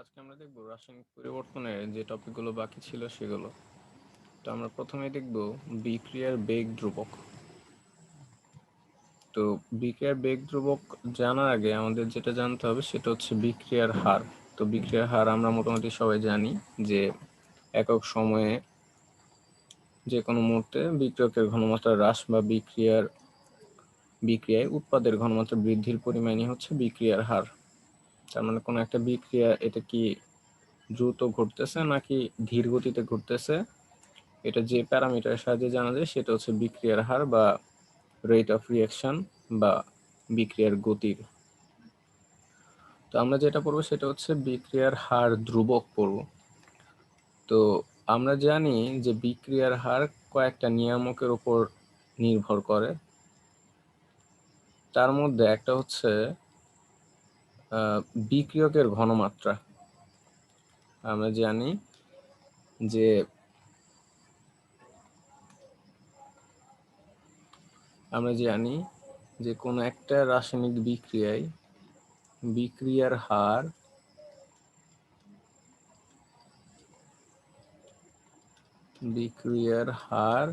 আজকে আমরা দেখব রাসায়নিক পরিবর্তনের যে টপিকগুলো বাকি ছিল সেগুলো। তো আমরা প্রথমে দেখব বিক্রিয়ার বেগ ধ্রুবক। তো বিক্রিয়ার বেগ ধ্রুবক জানার আগে আমাদের যেটা জানতে হবে সেটা হচ্ছে বিক্রিয়ার হার। তো বিক্রিয়ার হার আমরা মোটামুটি সবাই জানি যে একক সময়ে যে কোনো মুহূর্তে বিক্রিয়কের ঘনমাত্রা হ্রাস বা বিক্রিয়ায় উৎপাদের ঘনমাত্রা বৃদ্ধির পরিমাণই হচ্ছে বিক্রিয়ার হার। তার মানে কোনো একটা বিক্রিয়া এটা কি দ্রুত ঘটতেছে নাকি ধীর গতিতে ঘটতেছে, এটা যে প্যারামিটারের সাহায্যে জানা যায় সেটা হচ্ছে বিক্রিয়ার হার বা রেট অফ রিঅ্যাকশন বা বিক্রিয়ার গতির। তো আমরা যেটা পড়বো সেটা হচ্ছে বিক্রিয়ার হার ধ্রুবক পড়ব। তো আমরা জানি যে বিক্রিয়ার হার কয়েকটা নিয়ামকের উপর নির্ভর করে। তার মধ্যে একটা হচ্ছে বিক্রিয়কের ঘনমাত্রা। আমরা জানি যে কোনো একটা রাসায়নিক বিক্রিয়ার হার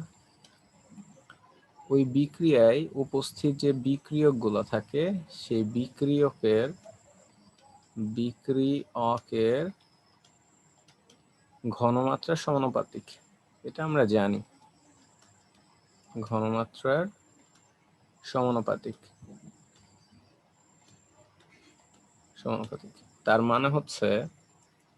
ওই বিক্রিয়ায় উপস্থিত যে বিক্রিয়কগুলো থাকে সেই বিক্রিয়কের ঘনমাত্রার সমানুপাতিক। এটা আমরা জানি, ঘনমাত্রার সমানুপাতিক। তার মানে হচ্ছে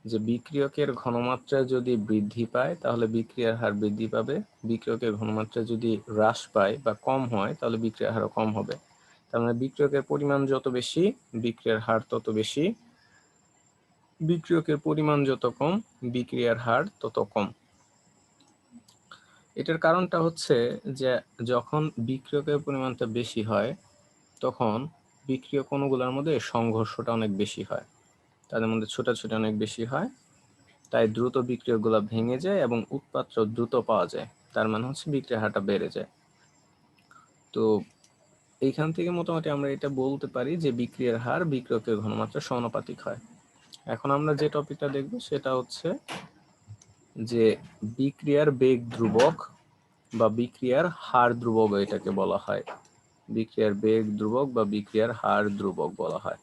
যে বিক্রিয়কের ঘনমাত্রা যদি বৃদ্ধি পায় তাহলে বিক্রিয়ার হার বৃদ্ধি পাবে, বিক্রিয়কের ঘনমাত্রা যদি হ্রাস পায় বা কম হয় তাহলে বিক্রিয়ার হারও কম হবে। তার মানে বিক্রিয়কের পরিমাণ যত বেশি বিক্রিয়ার হার তত বেশি, বিক্রিয়কের পরিমাণ যত কম বিক্রিয়ার হার তত কম। এটার কারণটা হচ্ছে যে যখন বিক্রিয়কের পরিমাণটা বেশি হয় তখন বিক্রিয়ক অণুগুলোর মধ্যে সংঘর্ষটা অনেক বেশি হয়, তাদের মধ্যে ছোটাছুটি অনেক বেশি হয়, তাই দ্রুত বিক্রিয়কগুলো ভেঙে যায় এবং উৎপাদটা দ্রুত পাওয়া যায়। তার মানে হচ্ছে বিক্রিয়ার হারটা বেড়ে যায়। তো এইখান থেকে মোটামুটি আমরা এটা বলতে পারি যে বিক্রিয়ার হার বিক্রিয়কের ঘনমাত্রার সমানুপাতিক হয়। এখন আমরা যে টপিকটা দেখব সেটা হচ্ছে যে বিক্রিয়ার বেগ ধ্রুবক বা বিক্রিয়ার হার ধ্রুবক এটাকে বলা হয়। বিক্রিয়ার বেগ ধ্রুবক বা বিক্রিয়ার হার ধ্রুবক বলা হয়।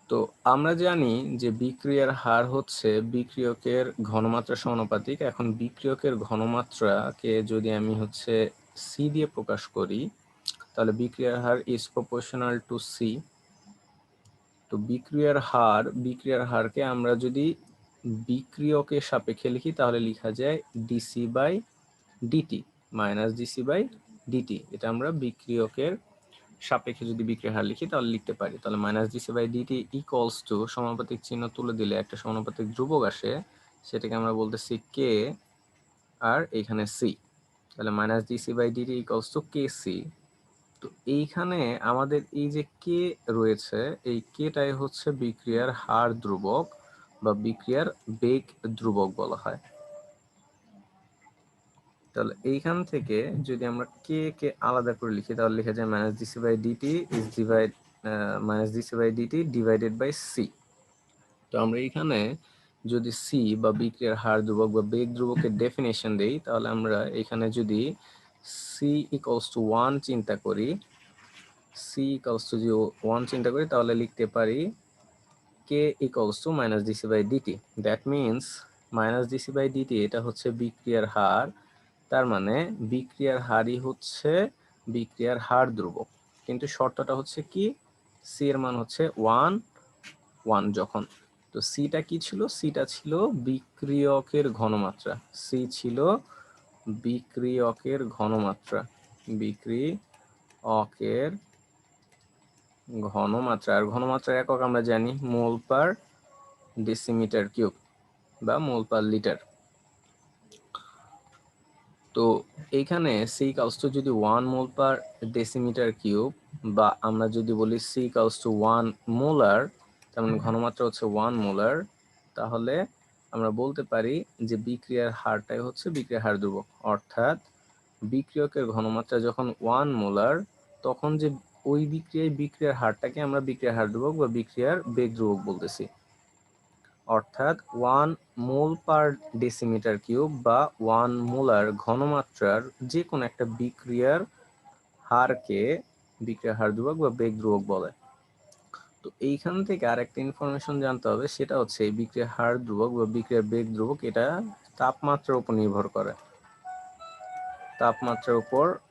তো আমরা জানি যে বিক্রিয়ার হার হচ্ছে বিক্রিয়কের ঘনমাত্রা সমানুপাতিক। এখন বিক্রিয়কের ঘনমাত্রাকে যদি আমি হচ্ছে সি দিয়ে প্রকাশ করি তাহলে বিক্রিয়ার হার ইজ প্রপোর্শনাল টু সি। তো বিক্রিয়ার হারকে আমরা যদি বিক্রিয়কের সাপেক্ষে লিখি তাহলে লেখা যায় dc by dt minus DC by DT. এটা আমরা বিক্রিয়কের সাপেক্ষে যদি বিক্রিয়ার হার লিখি তাহলে লিখতে পারি। তাহলে minus DC by dt equals to সমানুপাতিক চিহ্ন তুলে দিলে একটা সমানুপাতিক ধ্রুবক আসে, সেটাকে আমরা বলতেছি কে আর এখানে সি। তাহলে minus DC by dt equals to k c. তো এইখানে আমাদের এই যে কে রয়েছে এই কেটাই হচ্ছে বিক্রিয়ার হার ধ্রুবক বা বিক্রিয়ার বেগ ধ্রুবক বলা হয়। তাহলে এইখান থেকে যদি আমরা কে কে আলাদা করে লিখি তাহলে লেখা যায় minus DC by dt divided by c. তো আমরা এইখানে যদি সি বা বিক্রিয়ার হার ধ্রুবক বা বেগ ধ্রুবকের ডেফিনেশন দেই তাহলে আমরা এখানে যদি সি ইকুয়ালস টু 1 চিন্তা করি, তাহলে লিখতে পারি K equals to minus DC by DT. That means minus DC by DT এটা হচ্ছে বিক্রিয়ার হার। তার মানে বিক্রিয়ার হারই হচ্ছে বিক্রিয়ার হার ধ্রুবক। কিন্তু শর্তটা হচ্ছে কি, সি এর মান হচ্ছে 1 যখন। তো সিটা কি ছিল, সিটা ছিল বিক্রিয়কের ঘনমাত্রা। সি ছিল বিক্রিয়কের ঘনমাত্রা, বিক্রিয়কের ঘনমাত্রা। আর ঘনমাত্রার একক আমরা জানি মোল পার ডেসিমিটার কিউব বা মোল পার লিটার। তো এইখানে সি ইকুয়ালস টু যদি 1 মোল পার ডেসিমিটার কিউব বা আমরা যদি বলি সি ইকুয়ালস টু 1 মোলার, তার মানে ঘনমাত্রা হচ্ছে 1 মোলার, তাহলে আমরা বলতে পারি যে বিক্রিয়ার হারটাই হচ্ছে বিক্রিয়ার হার ধ্রুবক। অর্থাৎ বিক্রিয়কের ঘনমাত্রা যখন 1 মোলার তখন যে ওই বিক্রিয়ার হারটাকে আমরা বিক্রিয়ার হার ধ্রুবক বা বিক্রিয়ার বেগ ধ্রুবক বলতেছি। অর্থাৎ 1 মোল পার ডেসিমিটার কিউব বা 1 মোলার ঘনমাত্রার যে কোনো একটা বিক্রিয়ার হারকে বিক্রিয়ার হার ধ্রুবক বা বেগ ধ্রুবক বলে। তো এইখান থেকে আরেকটা ইনফরমেশন জানতে হবে, সেটা হচ্ছে এই বিক্রিয়ার হার ধ্রুবক বা বিক্রিয়ার বেগ ধ্রুবক এটা তাপমাত্রার উপর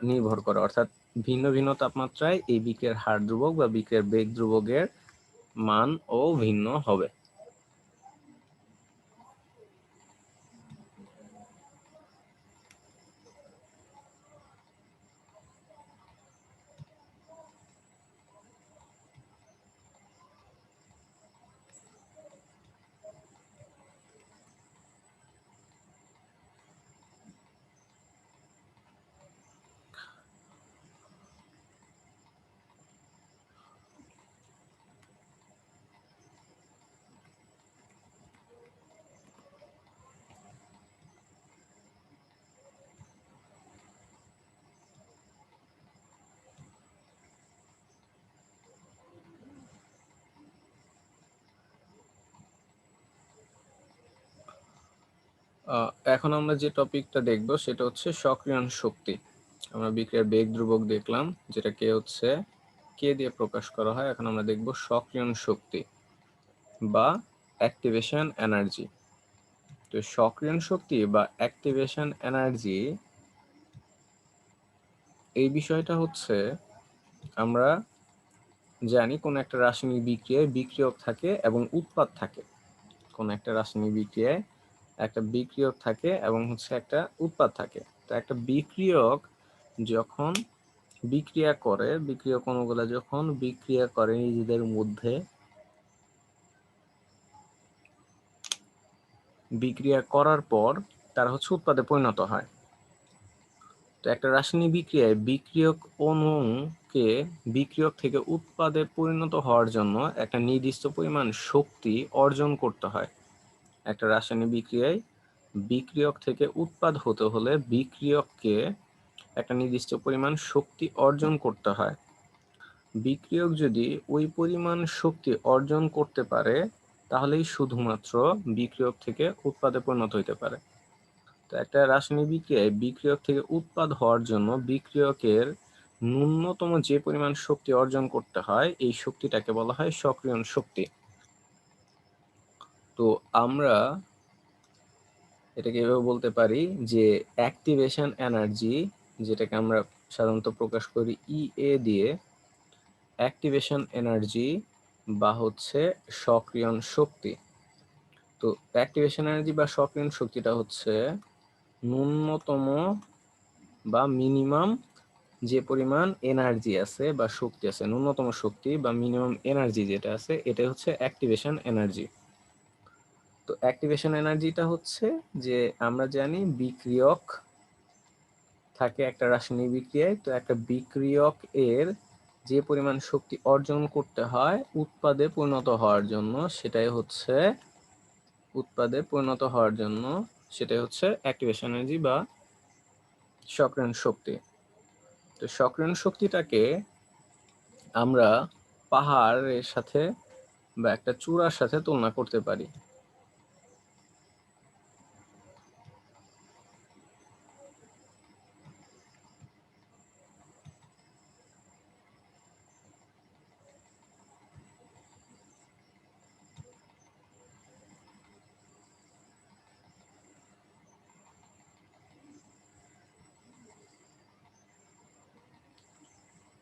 নির্ভর করে। অর্থাৎ ভিন্ন ভিন্ন তাপমাত্রায় এই বিক্রিয়ার হার ধ্রুবক বা বিক্রিয়ার বেগ ধ্রুবকের মান ও ভিন্ন হবে। এখন আমরা যে টপিকটা দেখব সেটা হচ্ছে সক্রিয়ণ শক্তি। আমরা বিক্রিয়ার বেগ ধ্রুবক দেখলাম, যেটাকে হচ্ছে কে দিয়ে প্রকাশ করা হয়। এখন আমরা দেখব সক্রিয়ণ শক্তি বা অ্যাক্টিভেশন এনার্জি। তো সক্রিয়ণ শক্তি বা অ্যাক্টিভেশন এনার্জি এই বিষয়টা হচ্ছে, আমরা জানি কোন একটা রাসায়নিক বিক্রিয়ায় বিক্রিয়ক থাকে এবং উৎপাদ থাকে। কোন একটা রাসায়নিক বিক্রিয়ায় একটা বিক্রিয়ক থাকে এবং হচ্ছে একটা উৎপাদ থাকে। তো একটা বিক্রিয়ক যখন বিক্রিয়ক অণুগুলো যখন বিক্রিয়া করে নিজেদের মধ্যে, বিক্রিয়া করার পর তারা হচ্ছে উৎপাদে পরিণত হয়। তো একটা রাসায়নিক বিক্রিয়ায় বিক্রিয়ক অণুকে বিক্রিয়ক থেকে উৎপাদে পরিণত হওয়ার জন্য একটা নির্দিষ্ট পরিমাণ শক্তি অর্জন করতে হয়। একটা রাসায়নিক বিক্রিয়ায় বিক্রিয়ক থেকে উৎপাদ হতে হলে বিক্রিয়ককে একটা নির্দিষ্ট পরিমাণ শক্তি অর্জন করতে হয়। বিক্রিয়ক যদি ওই পরিমাণ শক্তি অর্জন করতে পারে তাহলেই শুধুমাত্র বিক্রিয়ক থেকে উৎপাদে পরিণত হতে পারে। তো একটা রাসায়নিক বিক্রিয়ায় বিক্রিয়ক থেকে উৎপাদ হওয়ার জন্য বিক্রিয়কের ন্যূনতম যে পরিমাণ শক্তি অর্জন করতে হয় এই শক্তিটাকে বলা হয় সক্রিয়ণ শক্তি। তো আমরা এটাকে এভাবে বলতে পারি যে অ্যাক্টিভেশন এনার্জি, যেটাকে আমরা সাধারণত প্রকাশ করি ইএ দিয়ে, অ্যাক্টিভেশন এনার্জি বা হচ্ছে সক্রিয়ণ শক্তি। তো অ্যাক্টিভেশন এনার্জি বা সক্রিয়ণ শক্তিটা হচ্ছে ন্যূনতম বা মিনিমাম যে পরিমাণ এনার্জি আছে বা শক্তি আছে, ন্যূনতম শক্তি বা মিনিমাম এনার্জি যেটা আছে, এটা হচ্ছে অ্যাক্টিভেশন এনার্জি। তো অ্যাক্টিভেশন এনার্জিটা হচ্ছে যে আমরা জানি বিক্রিয়ক থাকে একটা রাসায়নিক বিক্রিয়ায়, তো একটা বিক্রিয়ক এর যে পরিমাণ শক্তি অর্জন করতে হয় উৎপাদে পরিণত হওয়ার জন্য সেটাই হচ্ছে অ্যাক্টিভেশন এনার্জি বা সক্রিয়ণ শক্তি। তো সক্রিয়ণ শক্তিটাকে আমরা পাহাড়ের সাথে বা একটা চূড়ার সাথে তুলনা করতে পারি।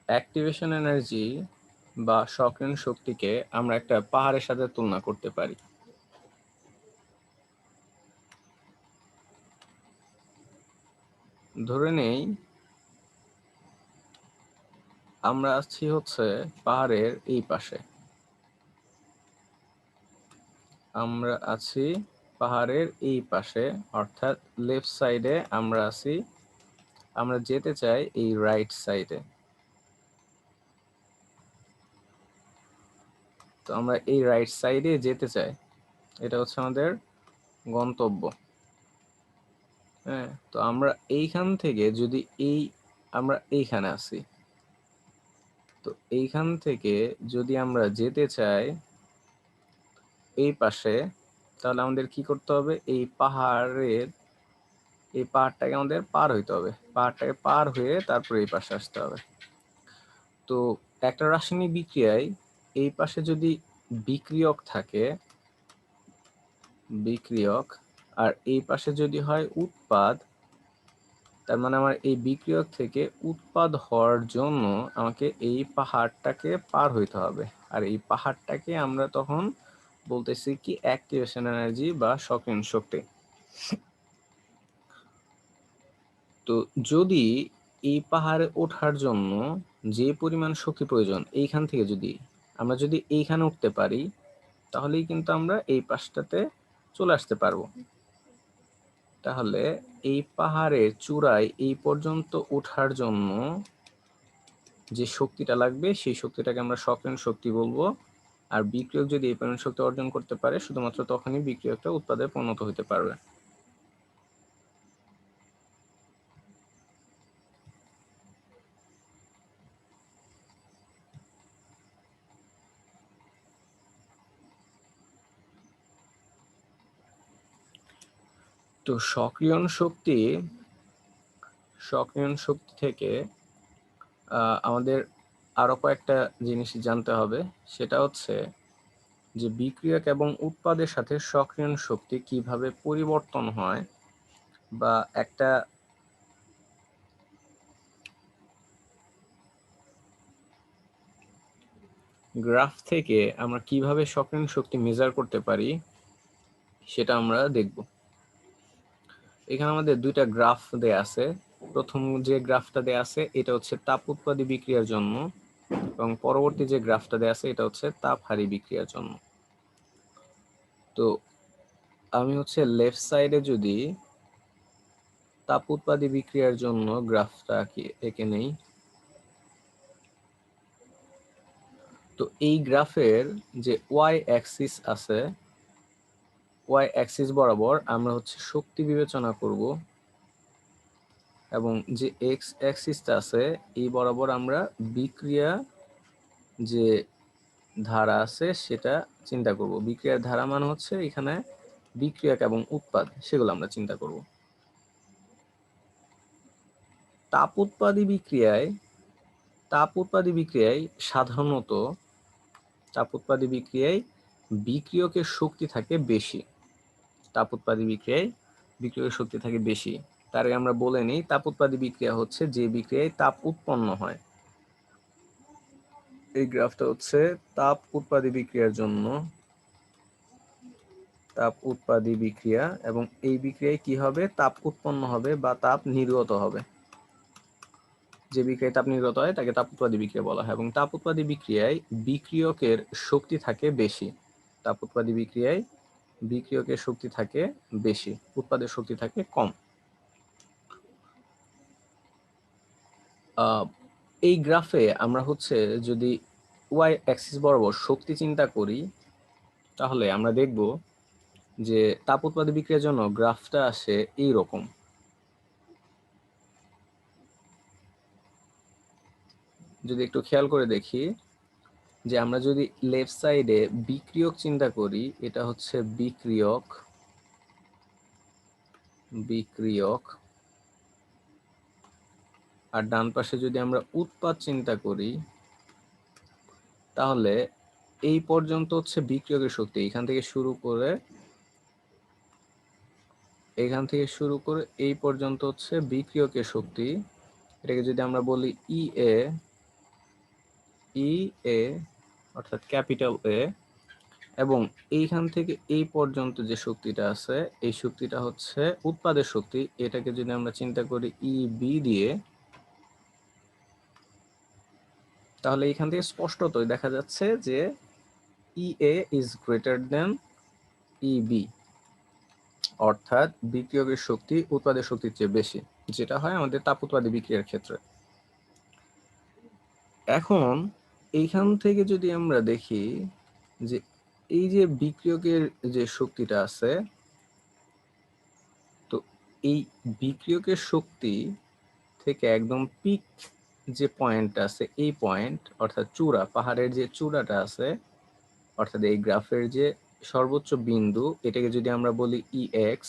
অ্যাক্টিভেশন এনার্জি বা সক্রিয়ণ শক্তিকে আমরা একটা পাহাড়ের সাথে তুলনা করতে পারি। ধরে নেই আমরা আছি হচ্ছে পাহাড়ের এই পাশে, অর্থাৎ লেফট সাইডে আমরা আছি, আমরা যেতে চাই এই রাইট সাইডে। তো আমরা এই রাইট সাইডে যেতে চাই, এটা হচ্ছে আমাদের গন্তব্য। হ্যাঁ, তো আমরা এইখান থেকে যদি আমরা এইখানে আছি, তো এইখান থেকে যদি আমরা যেতে চাই এই পাশে, তাহলে আমাদের কি করতে হবে, এই পাহাড়টাকে আমাদের পার হইতে হবে, পাহাড়টাকে পার হয়ে তারপরে এই পাশে আসতে হবে। তো একটা রাসায়নিক বিক্রিয়ায় এই পাশে যদি বিক্রিয়ক থাকে, বিক্রিয়ক, আর এই পাশে যদি হয় উৎপাদ, তার মানে আমার এই বিক্রিয়ক থেকে উৎপাদ হওয়ার জন্য আমাকে এই পাহাড়টাকে পার হইতে হবে। আর এই পাহাড়টাকে আমরা তখন বলতেছি কি অ্যাক্টিভেশন এনার্জি বা সক্রিয়ণ শক্তি। তো যদি এই পাহাড়ে ওঠার জন্য যে পরিমাণ শক্তি প্রয়োজন, এইখান থেকে যদি আমরা এইখানে উঠতে পারি, তাহলেই কিন্তু আমরা এই পাশটাতে চলে আসতে পারবো। তাহলে এই পাহাড়ের চূড়ায় এই পর্যন্ত ওঠার জন্য যে শক্তিটা লাগবে সেই শক্তিটাকে আমরা সক্রিয়ণ শক্তি বলবো। আর বিক্রিয়ক যদি এই পরিমাণ শক্তি অর্জন করতে পারে, শুধুমাত্র তখনই বিক্রিয়কটা উৎপাদে পরিণত হতে পারবে। তো সক্রিয়ণ শক্তি থেকে আমাদের আরো কয়েকটা জিনিস জানতে হবে। সেটা হচ্ছে যে বিক্রিয়ক এবং উৎপাদের সাথে সক্রিয়ণ শক্তি কিভাবে পরিবর্তন হয়, বা একটা গ্রাফ থেকে আমরা কিভাবে সক্রিয়ণ শক্তি মেজার করতে পারি সেটা আমরা দেখব। এখানে আমাদের দুইটা গ্রাফ দেয়া আছে। প্রথম যে গ্রাফটা দেয়া আছে এটা হচ্ছে তাপ উৎপাদী বিক্রিয়ার জন্য, এবং পরবর্তী যে গ্রাফটা দেয়া আছে এটা হচ্ছে তাপহারী বিক্রিয়ার জন্য। তো আমি লেফট সাইডে যদি তাপ উৎপাদী বিক্রিয়ার জন্য গ্রাফটা এঁকে নেই, তো এই গ্রাফের যে ওয়াই অ্যাক্সিস আছে, ওয়াই অ্যাক্সিস বরাবর আমরা শক্তি বিবেচনা করব, এবং যে এক্স অ্যাক্সিসটা আছে এই বরাবর আমরা বিক্রিয়া যে ধারা আছে সেটা চিন্তা করব। বিক্রিয়ার ধারা মানে এখানে বিক্রিয়ক এবং উৎপাদ, সেগুলো আমরা চিন্তা করব। তাপ উৎপাদী বিক্রিয়ায় সাধারণত বিক্রিয়কের শক্তি থাকে বেশি। তাপ উৎপাদী বিক্রিয়ায় বিক্রিয়কের শক্তি থাকে বেশি। তার আগে আমরা বলে নিই, তাপ উৎপাদী বিক্রিয়া হচ্ছে যে বিক্রিয়ায় তাপ উৎপন্ন হয়। এই গ্রাফটা তাপ উৎপাদী বিক্রিয়ার জন্য, তাপ উৎপাদী বিক্রিয়া, এবং এই বিক্রিয়ায় কি হবে, তাপ উৎপন্ন হবে বা তাপ নির্গত হবে। যে বিক্রিয়ায় তাপ নির্গত হয় তাকে তাপ উৎপাদী বিক্রিয়া বলা হয়। এবং তাপ উৎপাদী বিক্রিয়ায় বিক্রিয়কের শক্তি থাকে বেশি। তাপ উৎপাদী বিক্রিয়ায় বিক্রিয়কের শক্তি থাকে বেশি, উৎপাদের শক্তি থাকে কম। এই গ্রাফে আমরা যদি ওয়াই অ্যাক্সিস বরাবর শক্তি চিন্তা করি, তাহলে আমরা দেখব যে তাপ উৎপাদী বিক্রিয়ার জন্য গ্রাফটা আসে এই রকম। যদি একটু খেয়াল করে দেখি, যে আমরা যদি লেফট সাইডে বিক্রিয়ক চিন্তা করি, এটা বিক্রিয়ক, আর ডান পাশে যদি আমরা উৎপাদ চিন্তা করি, তাহলে এই পর্যন্ত বিক্রিয়কের শক্তি, এখান থেকে শুরু করে এই পর্যন্ত বিক্রিয়কের শক্তি। এটাকে যদি আমরা বলি ই এ অর্থাৎ ক্যাপিটাল এ, এবং এইখান থেকে এই পর্যন্ত যে শক্তিটা আছে এই শক্তিটা উৎপাদের শক্তি। এটাকে যদি আমরা চিন্তা করি ই বি দিয়ে, তাহলে এখান থেকে স্পষ্টতই দেখা যাচ্ছে যে E A is greater than E B, অর্থাৎ বিক্রিয়কের শক্তি উৎপাদের শক্তির চেয়ে বেশি, যেটা হয় আমাদের তাপ উৎপাদী বিক্রিয়ার ক্ষেত্রে। এখন এইখান থেকে যদি আমরা দেখি যে এই যে বিক্রিয়কের যে শক্তিটা আছে, তো এই বিক্রিয়কের শক্তি থেকে একদম পিক যে পয়েন্টটা আছে এই পয়েন্ট অর্থাৎ চূড়া, পাহাড়ের যে চূড়াটা আছে অর্থাৎ এই গ্রাফের যে সর্বোচ্চ বিন্দু, এটাকে যদি আমরা বলি EX,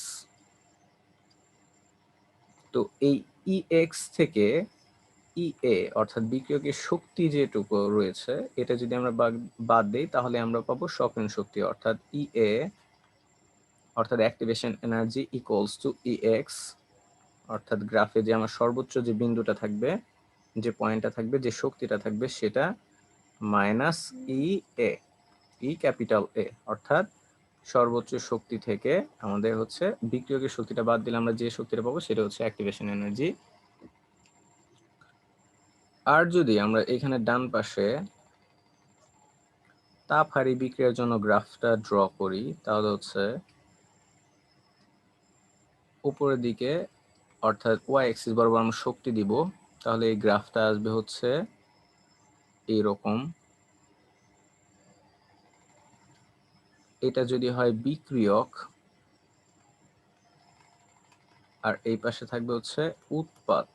তো এই EX থেকে EA অর্থাৎ বিক্রিয়কের শক্তি যেটুকু রয়েছে এটা যদি আমরা বাদ দিই তাহলে আমরা পাবো সক্রিয় শক্তি, অর্থাৎ EA অর্থাৎ activation energy equals to EX, অর্থাৎ গ্রাফে যে আমার সর্বোচ্চ যে বিন্দুটা থাকবে, যে পয়েন্টটা থাকবে, যে শক্তিটা থাকবে সেটা minus EA, E capital A, অর্থাৎ সর্বোচ্চ শক্তি থেকে আমাদের হচ্ছে বিক্রিয়কের শক্তিটা বাদ দিলে আমরা যে শক্তিটা পাবো সেটা হচ্ছে অ্যাক্টিভেশন এনার্জি। আর যদি আমরা এখানে ডান পাশে তাপ হারি বিক্রিয়ার জন্য গ্রাফটা ড্র করি তাহলে হচ্ছে উপরের দিকে অর্থাৎ ওয়াই অ্যাক্সিস বরাবর আমরা শক্তি দিব, তাহলে এই গ্রাফটা আসবে হচ্ছে এইরকম। এটা যদি হয় বিক্রিয়ক আর এই পাশে থাকবে হচ্ছে উৎপাদ,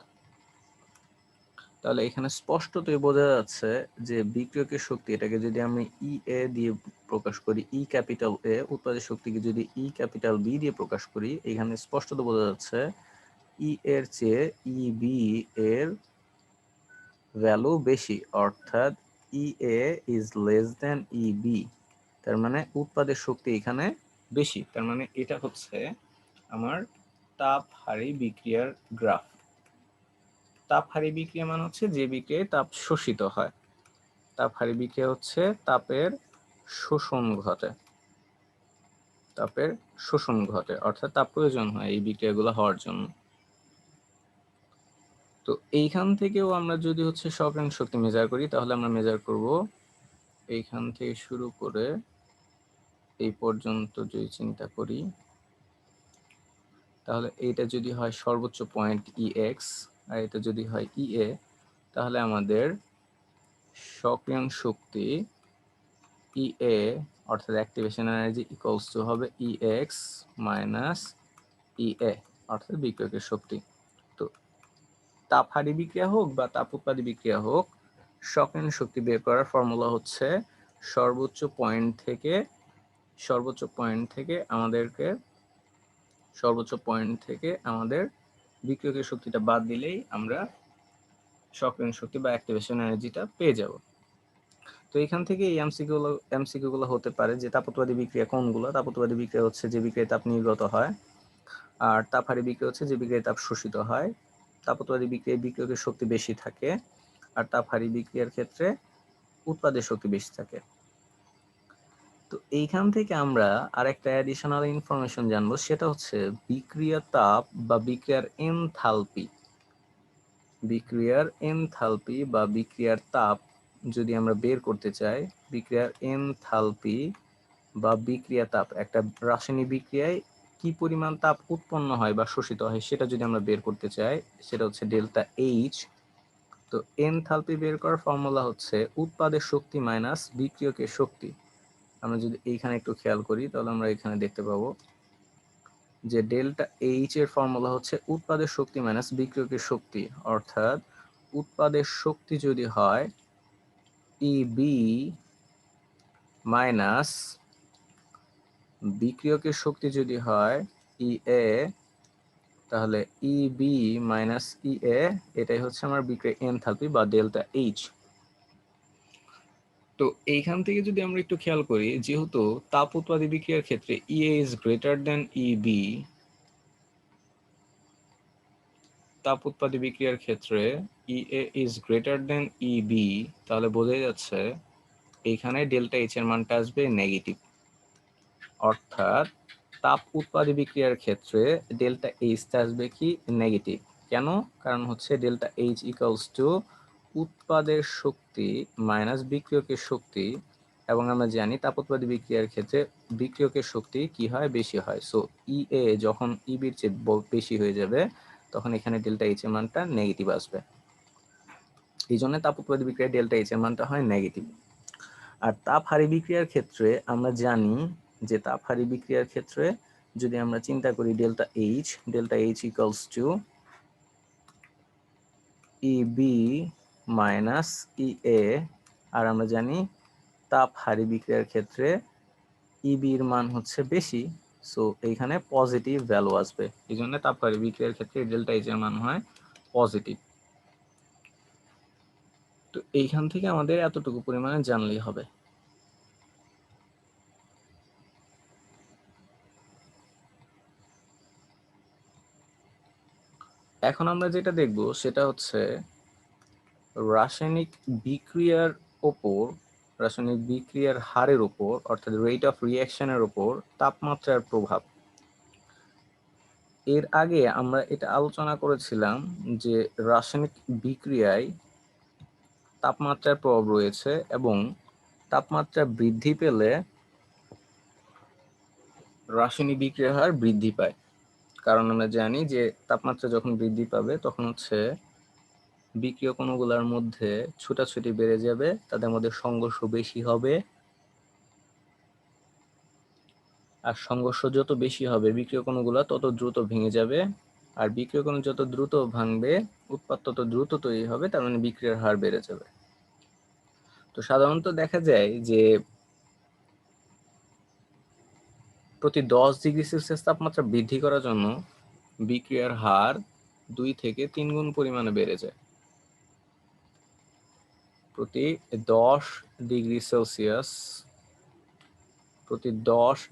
তাহলে এখানে স্পষ্টতই বোঝা যাচ্ছে যে বিক্রিয়কের শক্তি এটাকে যদি আমি EA দিয়ে প্রকাশ করি, ই ক্যাপিটাল এ, উৎপাদের শক্তিকে যদি ই ক্যাপিটাল বি দিয়ে প্রকাশ করি, এখানে স্পষ্টত বোঝা যাচ্ছে ই এর চেয়ে EB এর ভ্যালু বেশি, অর্থাৎ EA is less than EB, তার মানে উৎপাদের শক্তি এখানে বেশি। তার মানে এটা হচ্ছে আমার তাপ হারি বিক্রিয়ার গ্রাফ। তাপ হারি বিক্রিয়া মানে হচ্ছে যে বিক্রিয়ায় তাপ শোষিত হয়। তাপ হারি বিক্রিয়া হচ্ছে তাপের শোষণ ঘটে, তাপের শোষণ ঘটে অর্থাৎ তাপ প্রয়োজন হয় এই বিক্রিয়াগুলো হওয়ার জন্য। তো এইখান থেকেও আমরা যদি হচ্ছে সক্রিয় শক্তি মেজার করি তাহলে আমরা মেজার করব এইখান থেকে শুরু করে এই পর্যন্ত যদি চিন্তা করি, তাহলে এইটা যদি হয় সর্বোচ্চ পয়েন্ট EX আর এটা যদি হয় EA, তাহলে আমাদের সক্রিয় শক্তি EA অর্থাৎ অ্যাক্টিভেশন এনার্জি ইকুয়ালস টু হবে EX মাইনাস EA অর্থাৎ বিক্রিয়কের শক্তি। তো তাপ হারি বিক্রিয়া হোক বা তাপ উৎপাদী বিক্রিয়া হোক, সক্রিয় শক্তি বের করার ফর্মুলা হচ্ছে সর্বোচ্চ পয়েন্ট থেকে আমাদের বিক্রিয়কের শক্তিটা বাদ দিলেই আমরা সক্রিয় শক্তি বা অ্যাক্টিভেশন এনার্জিটা পেয়ে যাব। তো এখান থেকে এই এমসিকিউ গুলো হতে পারে যে তাপোৎপাদী বিক্রিয়া কোনগুলো। তাপোৎপাদী বিক্রিয়া হচ্ছে যে বিক্রিয়ায় তাপ নির্গত হয়, আর তাপ হারি বিক্রিয়া হচ্ছে যে বিক্রিয়ায় তাপ শোষিত হয়। তাপোৎপাদী বিক্রিয়ায় বিক্রিয়কের শক্তি বেশি থাকে আর তাপ হারি বিক্রিয়ার ক্ষেত্রে উৎপাদের শক্তি বেশি থাকে। তো এইখান থেকে আমরা আরেকটা অ্যাডিশনাল ইনফরমেশন জানবো, সেটা হচ্ছে বিক্রিয়া তাপ বা বিক্রিয়ার এনথালপি। বিক্রিয়ার এনথালপি বা বিক্রিয়ার তাপ যদি আমরা বের করতে চাই, বিক্রিয়ার এনথালপি বা বিক্রিয়া তাপ, একটা রাসায়নিক বিক্রিয়ায় কি পরিমাণ তাপ উৎপন্ন হয় বা শোষিত হয় সেটা যদি আমরা বের করতে চাই, সেটা হচ্ছে ডেল্টা এইচ। তো এনথালপি বের করার ফর্মুলা হচ্ছে উৎপাদের শক্তি মাইনাস বিক্রিয়কের শক্তি। আমরা যদি এইখানে একটু খেয়াল করি তাহলে আমরা এখানে দেখতে পাবো যে ডেল্টা এইচ এর ফর্মুলা হচ্ছে উৎপাদের শক্তি মাইনাস বিক্রিয়কের শক্তি, অর্থাৎ উৎপাদের শক্তি যদি হয় ইবি মাইনাস বিক্রিয়কের শক্তি যদি হয় ইএ, তাহলে ইবি মাইনাস ইএ, এটাই হচ্ছে আমার বিক্রিয়া এনথালপি বা ডেল্টা এইচ। তো এইখান থেকে যদি আমরা একটু খেয়াল করি, যেহেতু তাপ উৎপাদী বিক্রিয়ার ক্ষেত্রে ইএ ইজ গ্রেটার দেন ইবি, তাপ উৎপাদী বিক্রিয়ার ক্ষেত্রে ইএ ইজ গ্রেটার দেন ইবি, তাহলে বোঝা যাচ্ছে এইখানে ডেল্টা এইচ এর মানটা আসবে নেগেটিভ। অর্থাৎ তাপ উৎপাদী বিক্রিয়ার ক্ষেত্রে ডেল্টা এইচটা আসবে কি নেগেটিভ। কেন? কারণ হচ্ছে ডেল্টা এইচ ইকুয়ালস টু উৎপাদের শক্তি মাইনাস বিক্রিয়কের শক্তি, এবং আমরা জানি তাপ উৎপাদী বিক্রিয়ার ক্ষেত্রে বিক্রিয়কের শক্তি কি হয়, বেশি হয়। সো ইএ যখন ইবির চেয়ে বেশি হয়ে যাবে তখন এখানে ডেল্টা এইচ এর মানটা নেগেটিভ আসবে। এই জন্য তাপ উৎপাদী বিক্রিয়ায় ডেল্টা এইচ এর মানটা হয় নেগেটিভ। আর তাপ হারি বিক্রিয়ার ক্ষেত্রে আমরা জানি যে তাপ হারি বিক্রিয়ার ক্ষেত্রে যদি আমরা চিন্তা করি delta H equals to EB minus EA, আর আমরা জানি তাপ হারি বিক্রিয়ার ক্ষেত্রে ইবির মান হচ্ছে বেশি, সো এইখানে পজিটিভ ভ্যালু আসবে, এই জন্য তাপহারী বিক্রিয়ার ক্ষেত্রে ডেল্টা এইচ এর মান হয় পজিটিভ। তো এইখান থেকে আমাদের এতটুকু পরিমাণে জানলেই হবে। এখন আমরা যেটা দেখব সেটা হচ্ছে রাসায়নিক বিক্রিয়ার ওপর, রাসায়নিক বিক্রিয়ার হারের ওপর অর্থাৎ রেট অফ রিঅ্যাকশনের ওপর তাপমাত্রার প্রভাব। এর আগে আমরা এটা আলোচনা করেছিলাম যে রাসায়নিক বিক্রিয়ায় তাপমাত্রার প্রভাব রয়েছে এবং তাপমাত্রা বৃদ্ধি পেলে রাসায়নিক বিক্রিয়ার হার বৃদ্ধি পায়। কারণ আমরা জানি যে তাপমাত্রা যখন বৃদ্ধি পাবে তখন হচ্ছে বিক্রিয়ক অণুগুলোর মধ্যে ছুটাছুটি বেড়ে যাবে, তাদের মধ্যে সংঘর্ষ বেশি হবে, আর সংঘর্ষ যত বেশি হবে বিক্রিয়ক অণুগুলো তত দ্রুত ভেঙে যাবে, আর বিক্রিয়ক অণু যত দ্রুত ভাঙবে উৎপাদ তত দ্রুত তৈরি হবে, তার মানে বিক্রিয়ার হার বেড়ে যাবে। তো সাধারণত দেখা যায় যে প্রতি 10 ডিগ্রি সেলসিয়াস তাপমাত্রা বৃদ্ধি করার জন্য বিক্রিয়ার হার 2 থেকে 3 গুণ পরিমাণে বেড়ে যায়। প্রতি 10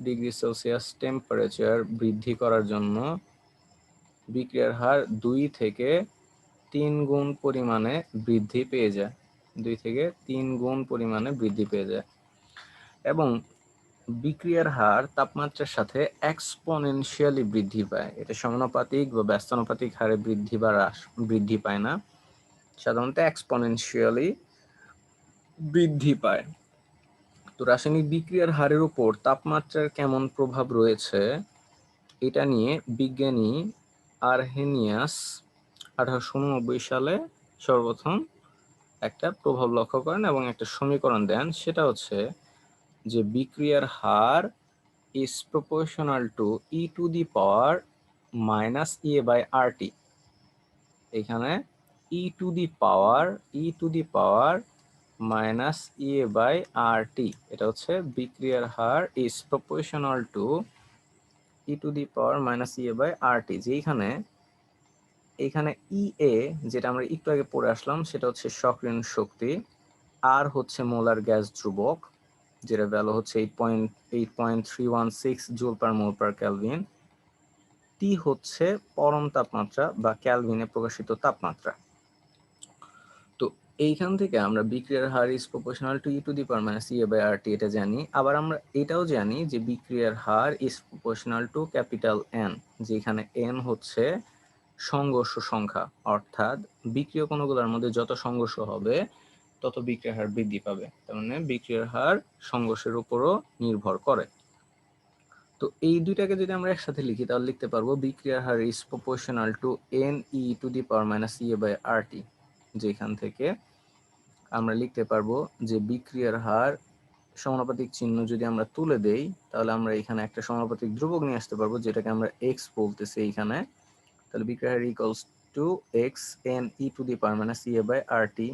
ডিগ্রি সেলসিয়াস টেম্পারেচার বৃদ্ধি করার জন্য বিক্রিয়ার হার 2 থেকে 3 গুণ পরিমাণে বৃদ্ধি পেয়ে যায়, 2 থেকে 3 গুণ পরিমাণে বৃদ্ধি পেয়ে যায়। এবং বিক্রিয়ার হার তাপমাত্রার সাথে এক্সপোনেনশিয়ালি বৃদ্ধি পায়, এটা সমানুপাতিক বা ব্যস্তানুপাতিক হারে বৃদ্ধি বা হ্রাস বৃদ্ধি পায় না, সাধারণত এক্সপোনেনশিয়ালি বৃদ্ধি পায়। তো রাসায়নিক বিক্রিয়ার হারের উপর তাপমাত্রার কেমন প্রভাব রয়েছে এটা নিয়ে বিজ্ঞানী আরহেনিয়াস 1889 সালে সর্বপ্রথম একটা প্রভাব লক্ষ্য করেন এবং একটা সমীকরণ দেন, সেটা হচ্ছে যে বিক্রিয়ার হার is proportional to e to the power minus a by RT। এখানে e to the power minus a by RT, এটা হচ্ছে বিক্রিয়ার হার is proportional to e to the power minus a by RT, যেখানে এখানে EA যেটা আমরা একটু আগে পড়ে আসলাম সেটা হচ্ছে সক্রিয়ণ শক্তি, আর হচ্ছে মোলার গ্যাস ধ্রুবক যেটা ভ্যালু হচ্ছে 8.316 জুল পার মোল পার কেলভিন, টি হচ্ছে পরম তাপমাত্রা বা ক্যালভিনে প্রকাশিত তাপমাত্রা। তো এইখান থেকে আমরা বিক্রিয়ার হার is proportional to E to the power minus EA by RT এটা জানি। আবার আমরা এটাও জানি যে বিক্রিয়ার হার is proportional to capital N, যেখানে এন হচ্ছে সংঘর্ষ সংখ্যা, অর্থাৎ বিক্রিয়ক অণুগুলোর মধ্যে যত সংঘর্ষ হবে তত বিক্রিয়ার হার বৃদ্ধি পাবে, তার মানে বিক্রিয়ার হার সংঘর্ষের উপরও নির্ভর করে। তো এই দুইটাকে যদি আমরা একসাথে লিখি তাহলে লিখতে পারবো বিক্রিয়ার হার is proportional to N E to the power minus EA by RT, যেখান থেকে আমরা লিখতে পারবো যে বিক্রিয়ার হার সমানুপাতিক চিহ্ন যদি আমরা তুলে দেই তাহলে আমরা এখানে একটা সমানুপাতিক ধ্রুবক নিয়ে আসতে পারবো যেটাকে আমরা এক্স বলতেছি এইখানে, তাহলে বিক্রিয়ার হার equals to X N E to the power minus EA by RT.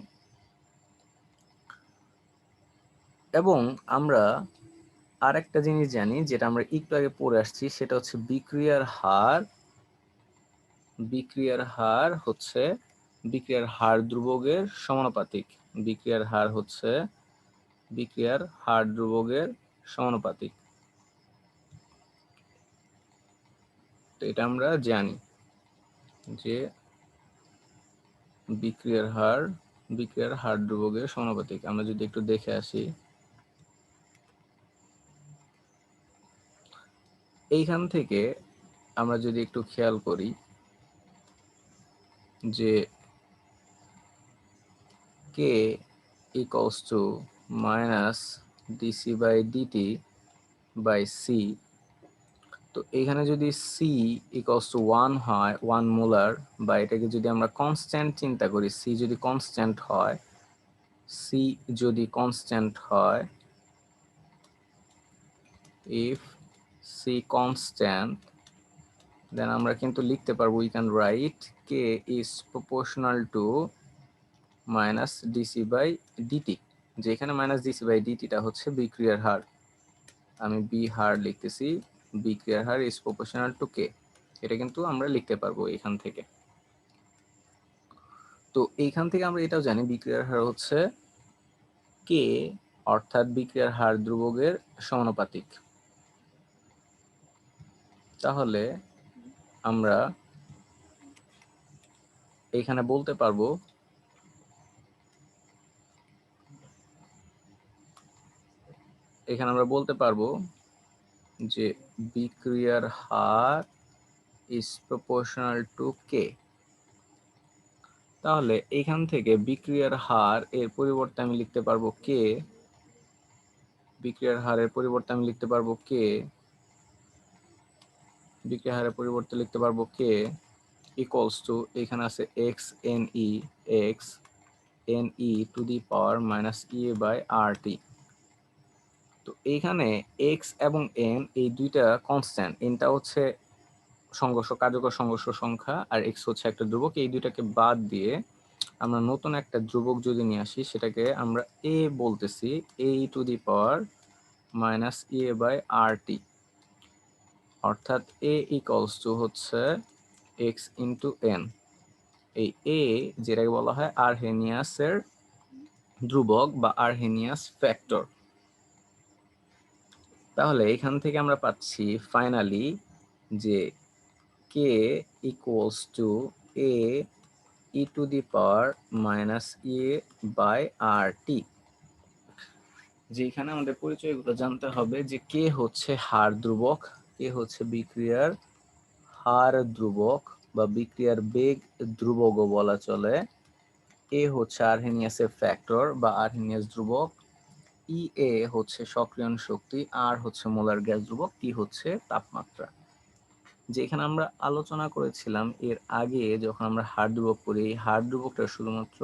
এবং আমরা আরেকটা জিনিস জানি যেটা আমরা একটু আগে পড়ে আসছি, সেটা হচ্ছে বিক্রিয়ার হার হচ্ছে বিক্রিয়ার হার ধ্রুবকের সমানুপাতিক, বিক্রিয়ার হার ধ্রুবকের সমানুপাতিক। তো এটা আমরা জানি যে বিক্রিয়ার হার ধ্রুবকের সমানুপাতিক। আমরা যদি একটু দেখে আসি, এইখান থেকে আমরা যদি একটু খেয়াল করি যে k equals to minus dc by dt by c, তো এখানে যদি c equals to 1 হয়, 1 মোলার, বা এটাকে যদি আমরা কনস্ট্যান্ট চিন্তা করি, c যদি কনস্ট্যান্ট হয়, if c constant, then আমরা কিন্তু লিখতে পারবো we can write k is proportional to minus DC by dt, যেখানে মাইনাস ডিসি বাই ডিটিটা হচ্ছে বিক্রিয়ার হার। আমি বি হার লিখতেছি, বিক্রিয়ার হার ইজ প্রপোর্শনাল টু কে, এটা কিন্তু আমরা লিখতে পারবো এখান থেকে। তো এইখান থেকে আমরা এটাও জানি বিক্রিয়ার হার হচ্ছে কে, অর্থাৎ বিক্রিয়ার হার ধ্রুবকের সমানুপাতিক। তাহলে আমরা এখানে বলতে পারবো যে বিক্রিয়ার হার ইজ প্রপোর্শনাল টু কে। তাহলে এখান থেকে বিক্রিয়ার হার এর পরিবর্তে আমি লিখতে পারবো কে, বিক্রিয়ার হারের পরিবর্তে আমি লিখতে পারবো কে, বিক্রিয়ার হারের পরিবর্তে লিখতে পারবো কে ইকুয়ালস টু, এখানে আছে X N E to the power minus E by R T. তো এইখানে এক্স এবং এন এই দুইটা কনস্ট্যান্ট, এনটা হচ্ছে কার্যকর সংঘর্ষ সংখ্যা আর এক্স হচ্ছে একটা ধ্রুবক। এই দুইটাকে বাদ দিয়ে আমরা নতুন একটা ধ্রুবক যদি নিয়ে আসি, সেটাকে আমরা এ বলতেছি, A to the power minus A by R T, অর্থাৎ এ ইকুয়ালস টু হচ্ছে এক্স ইন্টু এন। এই এ যেটাকে বলা হয় আরহেনিয়াসের ধ্রুবক বা আরহেনিয়াস ফ্যাক্টর। তাহলে এখান থেকে আমরা পাচ্ছি ফাইনালি যে K equals to A E to the power minus A by R T. যেখানে আমাদের পরিচয়গুলো জানতে হবে যে কে হচ্ছে হার ধ্রুবক, কে হচ্ছে বিক্রিয়ার হার ধ্রুবক বা বিক্রিয়ার বেগ ধ্রুবকও বলা চলে, এ হচ্ছে আরহেনিয়াসের ফ্যাক্টর বা আরহেনিয়াস ধ্রুবক, ই এ হচ্ছে সক্রিয়ণ শক্তি, আর হচ্ছে মোলার গ্যাস ধ্রুবক, টি হচ্ছে তাপমাত্রা। যেখানে আমরা আলোচনা করেছিলাম এর আগে যখন আমরা হার ধ্রুবক করি, হার ধ্রুবকটা শুধুমাত্র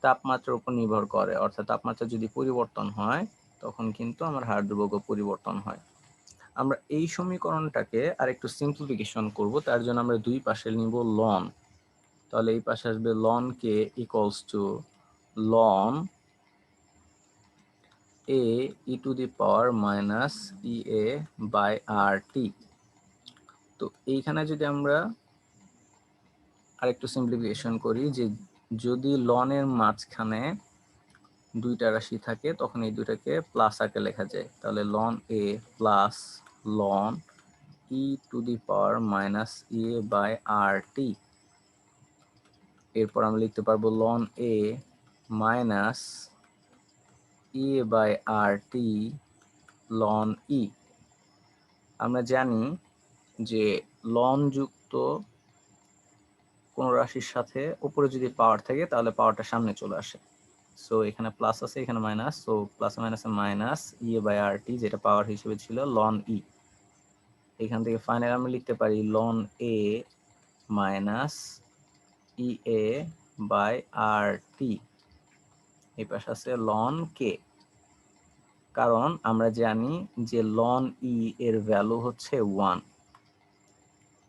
তাপমাত্রার উপর নির্ভর করে, অর্থাৎ তাপমাত্রা যদি পরিবর্তন হয় তখন কিন্তু আমার হার ধ্রুবকও পরিবর্তন হয়। আমরা এই সমীকরণটাকে আরেকটু সিম্পলিফিকেশন করব, তার জন্য আমরা দুই পাশে নিব লন। তাহলে এই পাশে আসবে ln K equals to ln A E to the power minus E A by R T. তো এইখানে যদি আমরা আরেকটু সিম্পলিফিকেশন করি, যে যদি লনের মাঝখানে দুইটা রাশি থাকে তখন এই দুইটাকে প্লাস আকারে লেখা যায়। তাহলে ln A plus ln E to the power minus A by R T. এরপর আমরা লিখতে পারবো ln A minus E by R T ln E. আমরা জানি যে লন যুক্ত কোন রাশির সাথে উপরে যদি পাওয়ার থাকে তাহলে পাওয়ারটা সামনে চলে আসে। সো এখানে প্লাস আছে, এখানে মাইনাস, সো প্লাস মাইনাসে মাইনাস ই বাই আর টি, যেটা পাওয়ার হিসেবে ছিল লন ই। এখান থেকে ফাইনাল আমরা লিখতে পারি ln A minus E A by R T, এই পাশে আছে লন কে। কারণ আমরা জানি যে লন ই এর ভ্যালু হচ্ছে 1,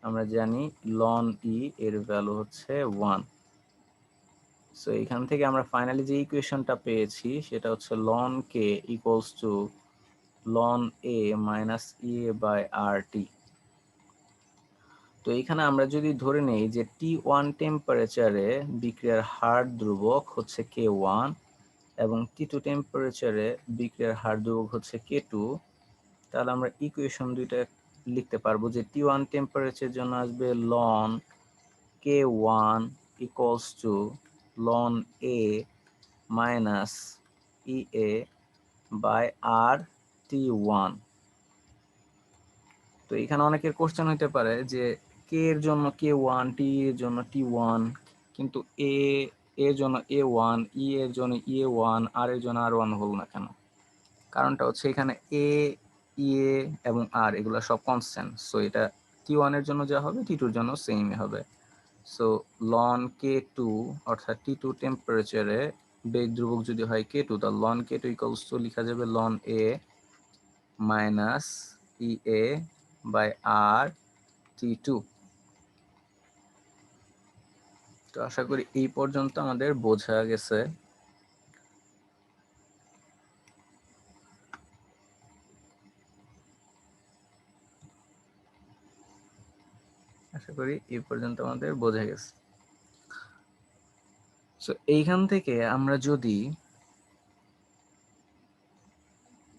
আমরা জানি লন ই এর ভ্যালু হচ্ছে 1। সো এখান থেকে আমরা ফাইনালি যে ইকুয়েশনটা পেয়েছি সেটা হচ্ছে ln K equals to ln A minus E by R T. তো এখানে আমরা যদি ধরে নেই যে T1 টেম্পারেচারে বিক্রিয়ার হার ধ্রুবক হচ্ছে K1 এবং T2 টেম্পারেচারে বিক্রিয়ার হার ধ্রুবক হচ্ছে K2, তাহলে আমরা ইকুয়েশন দুইটা লিখতে পারবো যে T1 টেম্পারেচারের জন্য আসবে ln K1 equals to ln A minus EA by r T1। তো এখানে অনেকের কোশ্চেন হতে পারে যে কে এর জন্য K1, টি এর জন্য T1, কিন্তু এর জন্য A1, ই এর জন্য EA1, আর এর জন্য R1 হলো না কেন? কারণটা হচ্ছে এখানে এ, ইএ এবং আর এগুলো সব কনস্ট্যান্ট, সো এটা T1 এর জন্য যা হবে T2 এর জন্য সেম হবে। সো লন K2 অর্থাৎ T2 টেম্পারেচারে বেগ ধ্রুবক যদি হয় K2, তাহলে লন K2 ইকুয়ালস টু লেখা যাবে ln A minus EA by r T2। তো আশা করি এই পর্যন্ত আমাদের বোঝা গেছে। আশা করি এই পর্যন্ত আমাদের বোঝা গেছে। সো এইখান থেকে আমরা যদি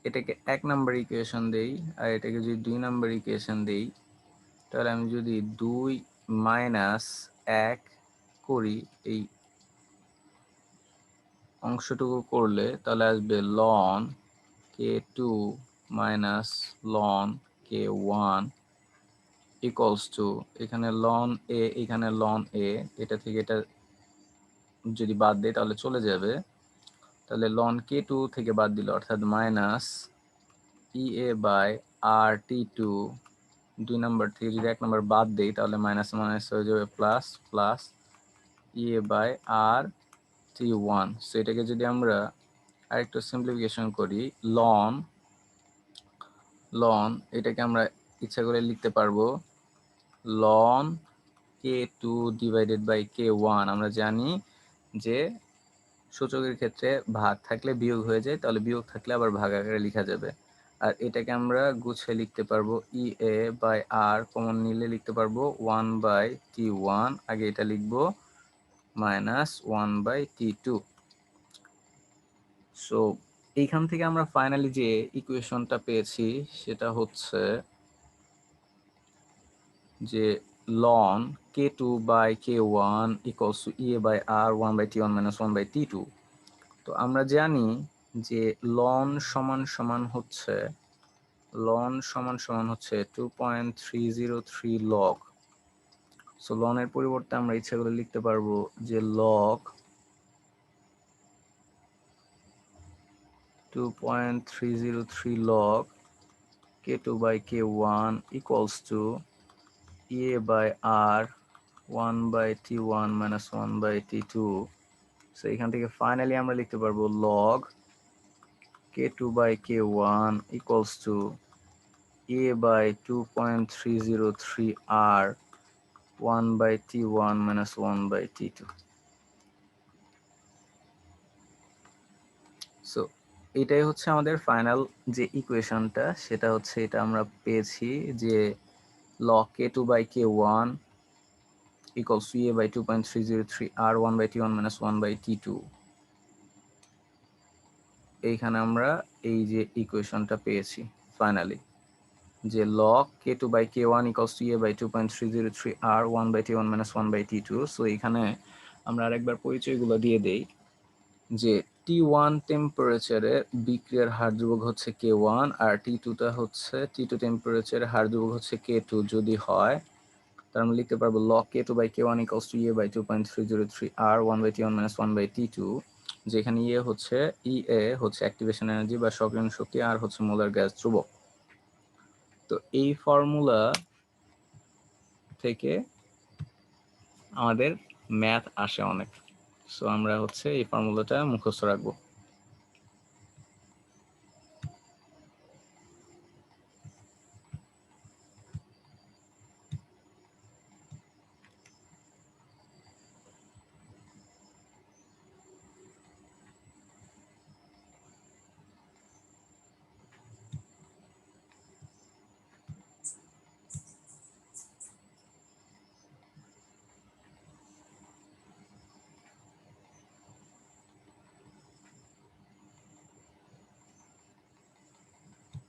এটাকে 1 নাম্বার ইকুয়েশন দেই আর এটাকে যদি 2 নাম্বার ইকুয়েশন দেই, তাহলে আমি যদি 2 মাইনাস 1 করি এই অংশটুকু করলে, তাহলে আসবে ln k2 minus ln k1 equals to, এখানে লন এ এখানে লন এ, এটা থেকে এটা যদি বাদ দেয় তাহলে চলে যাবে, তাহলে লন k2 থেকে বাদ দিল অর্থাৎ minus ea by r t2, 2 number থেকে যদি 1 নাম্বার বাদ দেই তাহলে মাইনাস মাইনাস হয়ে যাবে plus, plus ea by r t1। So এটাকে যদি আমরা আরেকটু সিম্পলিফিকেশন করি, লন লন এটাকে আমরা ইচ্ছা করে লিখতে পারবো loan k2 divided by k1। আমরা জানি যে সূচকের ক্ষেত্রে ভাগ থাকলে বিয়োগ হয়ে যায়, তাহলে বিয়োগ থাকলে আবার ভাগ আকারে লেখা যাবে। আর এটাকে আমরা গুছিয়ে লিখতে পারবো ই এ বাই আর কমন নিলে লিখতে পারবো 1/t1, আগে এটা লিখবো মাইনাস 1/t2। সো এইখান থেকে আমরা ফাইনালি যে ইকুয়েশনটা পেয়েছি সেটা হচ্ছে যে ln k2 by k1 equals to e by r 1/t1 minus 1/t2। তো আমরা জানি যে লন সমান সমান হচ্ছে 2.303 লগ। সো লনের পরিবর্তে আমরা ইচ্ছা করে লিখতে পারবো যে log 2.303 log k2 by k1 equals to e by r 1/t1 minus 1/t2। So এখান থেকে ফাইনালি আমরা লিখতে পারবো log k2 by k1 equals to a by 2.303 r 1/t1 minus 1/t2। সো এটাই হচ্ছে আমাদের ফাইনাল যে ইকুয়েশনটা, সেটা হচ্ছে এটা আমরা পেয়েছি যে log k2 by k1 equals to a by 2.303 r 1/t1 minus 1/t2। এইখানে আমরা এই যে ইকুয়েশনটা পেয়েছি ফাইনালি, যে log k2 by k1 equals to a by 2.303 r 1/t1 minus 1/t2। So এখানে আমরা আরেকবার পরিচয়গুলো দিয়ে দেই যে T1 টেম্পারেচারে বিক্রিয়ার হার ধ্রুবক হচ্ছে K1 আর T2 টেম্পারেচারে হার ধ্রুবক হচ্ছে K2 যদি হয়, তার আমরা লিখতে পারবো log K2 by K1 equals to a by 2.303 r 1/t1 minus 1/t2, যেখানে হচ্ছে হচ্ছে অ্যাক্টিভেশন এনার্জি বা সক্রিয়ণ শক্তি, আর হচ্ছে মোলার গ্যাস ধ্রুবক। তো এই ফর্মুলা থেকে আমাদের ম্যাথ আসে অনেক। সো আমরা হচ্ছে এই ফর্মুলাটা মুখস্থ রাখবো।